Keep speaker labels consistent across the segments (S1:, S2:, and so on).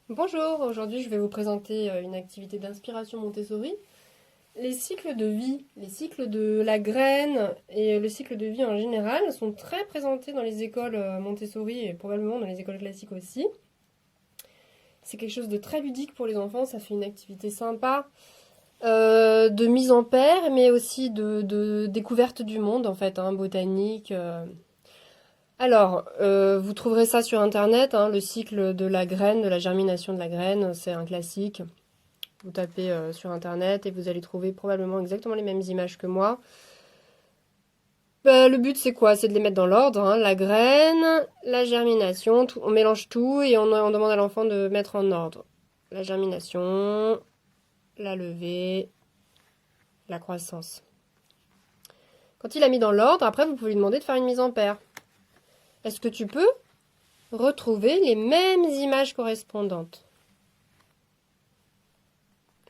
S1: Bonjour, aujourd'hui je vais vous présenter une activité d'inspiration Montessori. Les cycles de vie, les cycles de la graine et le cycle de vie en général sont très présentés dans les écoles Montessori et probablement dans les écoles classiques aussi. C'est quelque chose de très ludique pour les enfants, ça fait une activité sympa de mise en paire mais aussi de découverte du monde en fait, botanique. Vous trouverez ça sur internet, le cycle de la graine, de la germination de la graine, c'est un classique. Vous tapez sur internet et vous allez trouver probablement exactement les mêmes images que moi. Le but c'est quoi? C'est de les mettre dans l'ordre, la graine, la germination, on mélange tout et on demande à l'enfant de mettre en ordre. La germination, la levée, la croissance. Quand il a mis dans l'ordre, après vous pouvez lui demander de faire une mise en paire. Est-ce que tu peux retrouver les mêmes images correspondantes?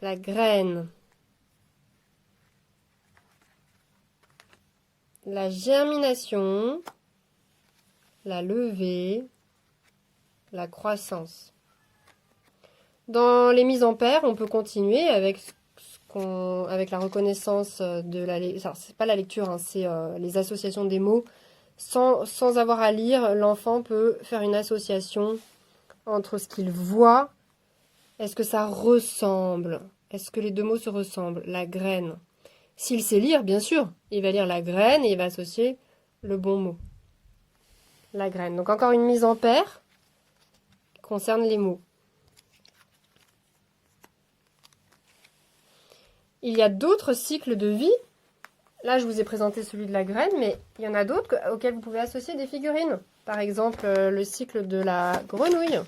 S1: La graine, la germination, la levée, la croissance. Dans les mises en paire, on peut continuer avec avec la reconnaissance de la lecture. C'est pas la lecture, c'est les associations des mots. Sans avoir à lire, l'enfant peut faire une association entre ce qu'il voit. Est-ce que ça ressemble? Est-ce que les deux mots se ressemblent? La graine. S'il sait lire, bien sûr, il va lire la graine et il va associer le bon mot. La graine. Donc encore une mise en paire qui concerne les mots. Il y a d'autres cycles de vie. Là, je vous ai présenté celui de la graine, mais il y en a d'autres auxquels vous pouvez associer des figurines. Par exemple, le cycle de la grenouille.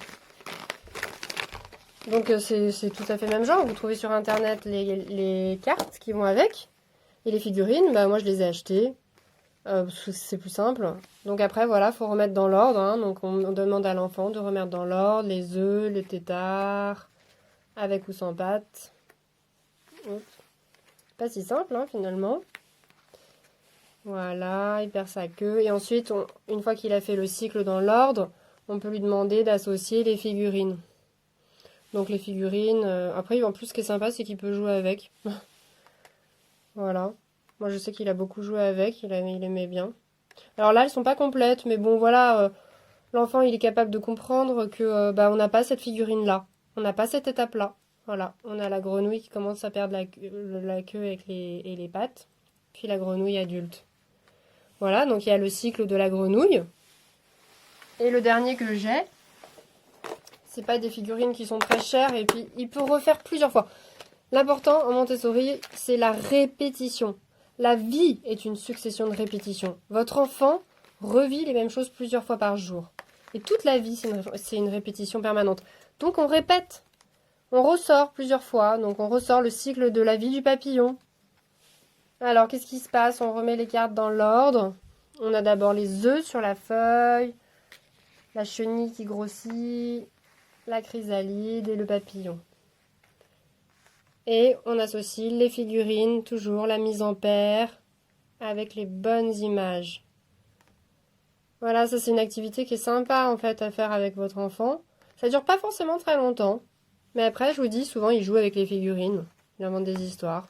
S1: Donc c'est tout à fait le même genre. Vous trouvez sur internet les cartes qui vont avec. Et les figurines, moi je les ai achetées. C'est plus simple. Donc après, voilà, faut remettre dans l'ordre. Donc on demande à l'enfant de remettre dans l'ordre les œufs, le tétard, avec ou sans pâte. Pas si simple finalement. Voilà, il perd sa queue. Et ensuite, une fois qu'il a fait le cycle dans l'ordre, on peut lui demander d'associer les figurines. Donc les figurines, après en plus ce qui est sympa c'est qu'il peut jouer avec. Voilà. Moi je sais qu'il a beaucoup joué avec, il aimait bien. Alors là elles sont pas complètes, mais bon voilà, l'enfant il est capable de comprendre que on n'a pas cette figurine là. On n'a pas cette étape là. Voilà, on a la grenouille qui commence à perdre la queue et les pattes, puis la grenouille adulte. Voilà, donc il y a le cycle de la grenouille. Et le dernier que j'ai, c'est pas des figurines qui sont très chères et puis il peut refaire plusieurs fois. L'important en Montessori, c'est la répétition. La vie est une succession de répétitions. Votre enfant revit les mêmes choses plusieurs fois par jour. Et toute la vie, c'est une répétition permanente. Donc on répète. On ressort plusieurs fois. Donc on ressort le cycle de la vie du papillon. Alors qu'est-ce qui se passe? On remet les cartes dans l'ordre. On a d'abord les œufs sur la feuille, la chenille qui grossit, la chrysalide et le papillon. Et on associe les figurines, toujours la mise en paire, avec les bonnes images. Voilà, ça c'est une activité qui est sympa en fait à faire avec votre enfant. Ça dure pas forcément très longtemps, mais après je vous dis, souvent il joue avec les figurines, il invente des histoires.